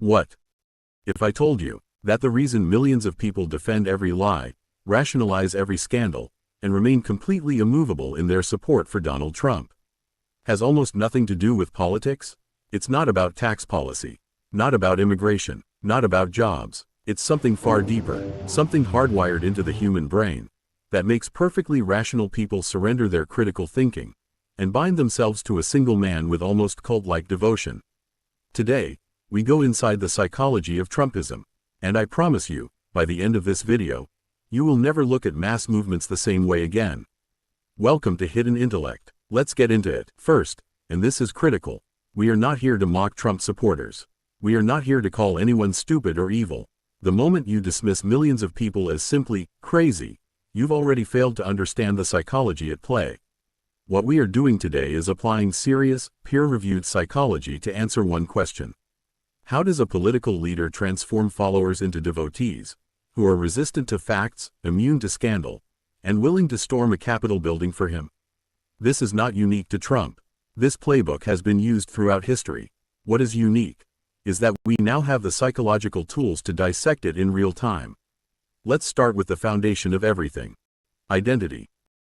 What if I told you that the reason millions of people defend every lie, rationalize every scandal, and remain completely immovable in their support for Donald Trump has almost nothing to do with politics? It's not about tax policy, not about immigration, not about jobs. It's something far deeper, something hardwired into the human brain, that makes perfectly rational people surrender their critical thinking and bind themselves to a single man with almost cult-like devotion. Today, we go inside the psychology of Trumpism, and I promise you, by the end of this video, you will never look at mass movements the same way again. Welcome to Hidden Intellect. Let's get into it. First, and this is critical, we are not here to mock Trump supporters. We are not here to call anyone stupid or evil. The moment you dismiss millions of people as simply crazy, you've already failed to understand the psychology at play. What we are doing today is applying serious, peer-reviewed psychology to answer one question. How does a political leader transform followers into devotees, who are resistant to facts, immune to scandal, and willing to storm a Capitol building for him? This is not unique to Trump. This playbook has been used throughout history. What is unique is that we now have the psychological tools to dissect it in real time. Let's start with the foundation of everything. Identity.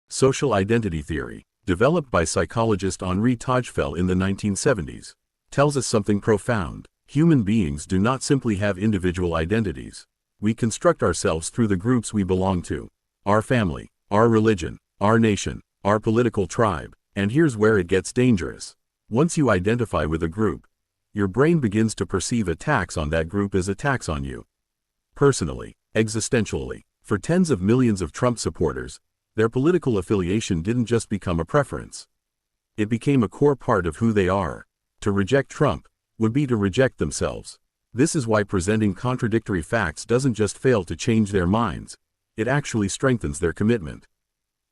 Social identity theory, developed by psychologist Henri Tajfel in the 1970s, tells us something profound. Human beings do not simply have individual identities. We construct ourselves through the groups we belong to. Our family, our religion, our nation, our political tribe. And here's where it gets dangerous. Once you identify with a group, your brain begins to perceive attacks on that group as attacks on you. Personally, existentially, for tens of millions of Trump supporters, their political affiliation didn't just become a preference. It became a core part of who they are. To reject Trump would be to reject themselves. This is why presenting contradictory facts doesn't just fail to change their minds, it actually strengthens their commitment.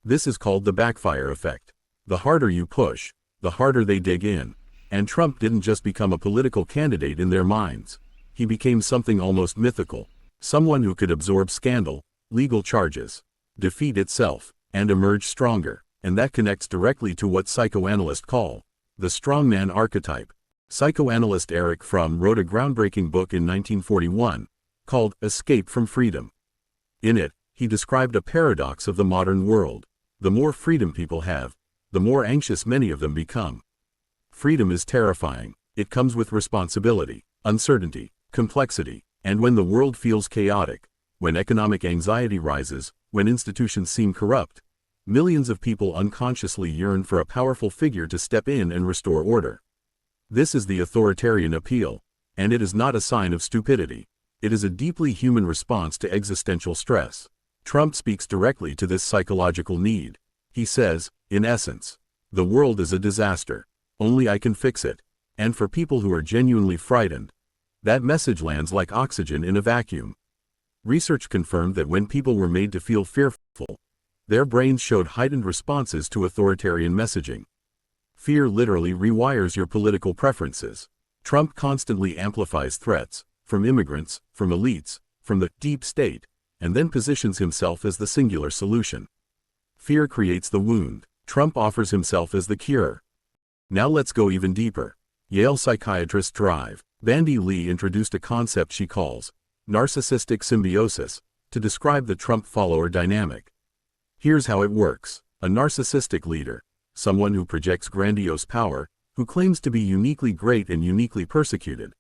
This is called the backfire effect. The harder you push, the harder they dig in. And Trump didn't just become a political candidate in their minds. He became something almost mythical. Someone who could absorb scandal, legal charges, defeat itself, and emerge stronger. And that connects directly to what psychoanalysts call the strongman archetype. Psychoanalyst Erich Fromm wrote a groundbreaking book in 1941 called Escape from Freedom. In it, he described a paradox of the modern world. The more freedom people have, the more anxious many of them become. Freedom is terrifying. It comes with responsibility, uncertainty, complexity, and when the world feels chaotic, when economic anxiety rises, when institutions seem corrupt, millions of people unconsciously yearn for a powerful figure to step in and restore order. This is the authoritarian appeal, and it is not a sign of stupidity. It is a deeply human response to existential stress. Trump speaks directly to this psychological need. He says, in essence, the world is a disaster. Only I can fix it. And for people who are genuinely frightened, that message lands like oxygen in a vacuum. Research confirmed that when people were made to feel fearful, their brains showed heightened responses to authoritarian messaging. Fear literally rewires your political preferences. Trump constantly amplifies threats, from immigrants, from elites, from the deep state, and then positions himself as the singular solution. Fear creates the wound. Trump offers himself as the cure. Now let's go even deeper. Yale psychiatrist Bandy Lee introduced a concept she calls narcissistic symbiosis to describe the Trump follower dynamic. Here's how it works. A narcissistic leader, someone who projects grandiose power, who claims to be uniquely great and uniquely persecuted,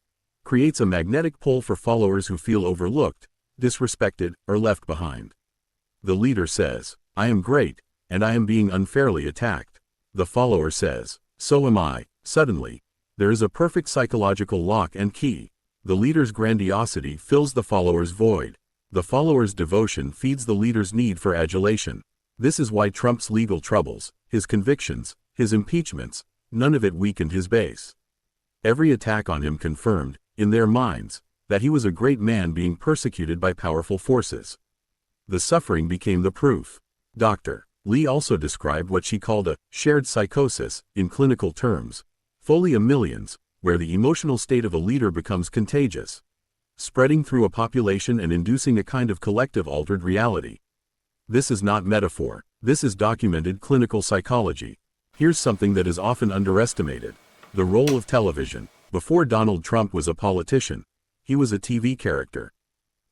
creates a magnetic pull for followers who feel overlooked, disrespected, or left behind. The leader says, "I am great, and I am being unfairly attacked." The follower says, "So am I." Suddenly, there is a perfect psychological lock and key. The leader's grandiosity fills the follower's void. The follower's devotion feeds the leader's need for adulation. This is why Trump's legal troubles, his convictions, his impeachments, none of it weakened his base. Every attack on him confirmed, in their minds, that he was a great man being persecuted by powerful forces. The suffering became the proof. Dr. Lee also described what she called a shared psychosis, in clinical terms, folia millions, where the emotional state of a leader becomes contagious, spreading through a population and inducing a kind of collective altered reality. This is not metaphor. This is documented clinical psychology. Here's something that is often underestimated: the role of television. Before Donald Trump was a politician, He was a TV character.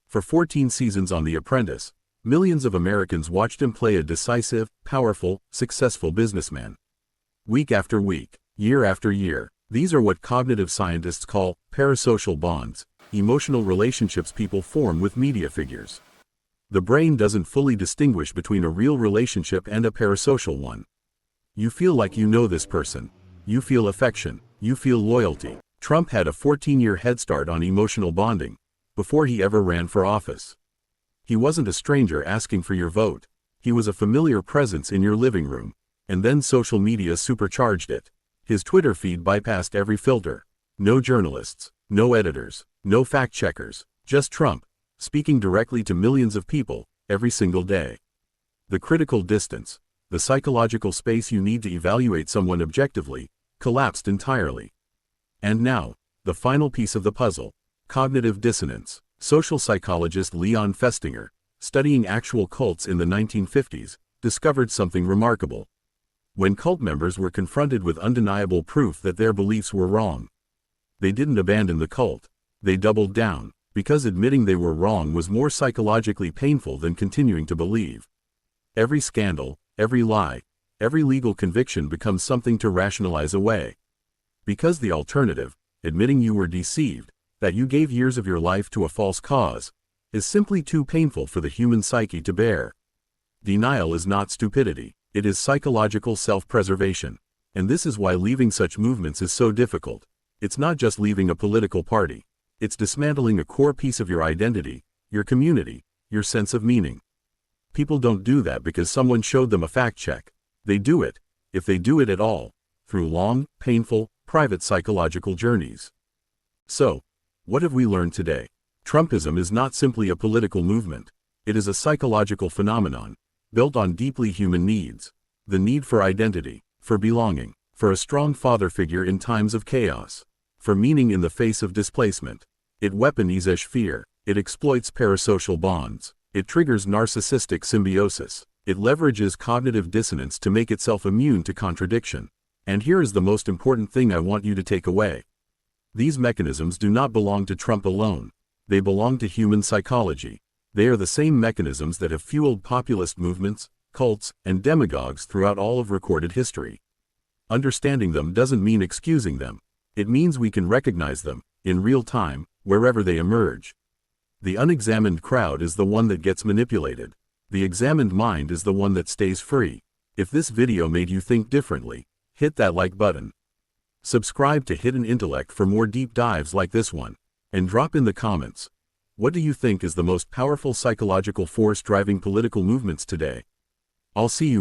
For 14 seasons on The Apprentice, millions of Americans watched him play a decisive, powerful, successful businessman. Week after week, year after year, these are what cognitive scientists call parasocial bonds, emotional relationships people form with media figures. The brain doesn't fully distinguish between a real relationship and a parasocial one. You feel like you know this person. You feel affection. You feel loyalty. Trump had a 14-year head start on emotional bonding before he ever ran for office. He wasn't a stranger asking for your vote. He was a familiar presence in your living room. And then social media supercharged it. His Twitter feed bypassed every filter. No journalists, no editors, no fact-checkers, just Trump, speaking directly to millions of people, every single day. The critical distance, the psychological space you need to evaluate someone objectively, collapsed entirely. And now, the final piece of the puzzle, cognitive dissonance. Social psychologist Leon Festinger, studying actual cults in the 1950s, discovered something remarkable. When cult members were confronted with undeniable proof that their beliefs were wrong, they didn't abandon the cult. They doubled down, because admitting they were wrong was more psychologically painful than continuing to believe. Every scandal, every lie, every legal conviction becomes something to rationalize away. Because the alternative, admitting you were deceived, that you gave years of your life to a false cause, is simply too painful for the human psyche to bear. Denial is not stupidity, it is psychological self-preservation. And this is why leaving such movements is so difficult. It's not just leaving a political party. It's dismantling a core piece of your identity, your community, your sense of meaning. People don't do that because someone showed them a fact check. They do it, if they do it at all, through long, painful, private psychological journeys. So, what have we learned today? Trumpism is not simply a political movement. It is a psychological phenomenon, built on deeply human needs. The need for identity, for belonging, for a strong father figure in times of chaos, for meaning in the face of displacement. It weaponizes fear. It exploits parasocial bonds. It triggers narcissistic symbiosis. It leverages cognitive dissonance to make itself immune to contradiction. And here is the most important thing I want you to take away. These mechanisms do not belong to Trump alone. They belong to human psychology. They are the same mechanisms that have fueled populist movements, cults, and demagogues throughout all of recorded history. Understanding them doesn't mean excusing them. It means we can recognize them, in real time, wherever they emerge. The unexamined crowd is the one that gets manipulated. The examined mind is the one that stays free. If this video made you think differently, hit that like button. Subscribe to Hidden Intellect for more deep dives like this one. And drop in the comments. What do you think is the most powerful psychological force driving political movements today? I'll see you.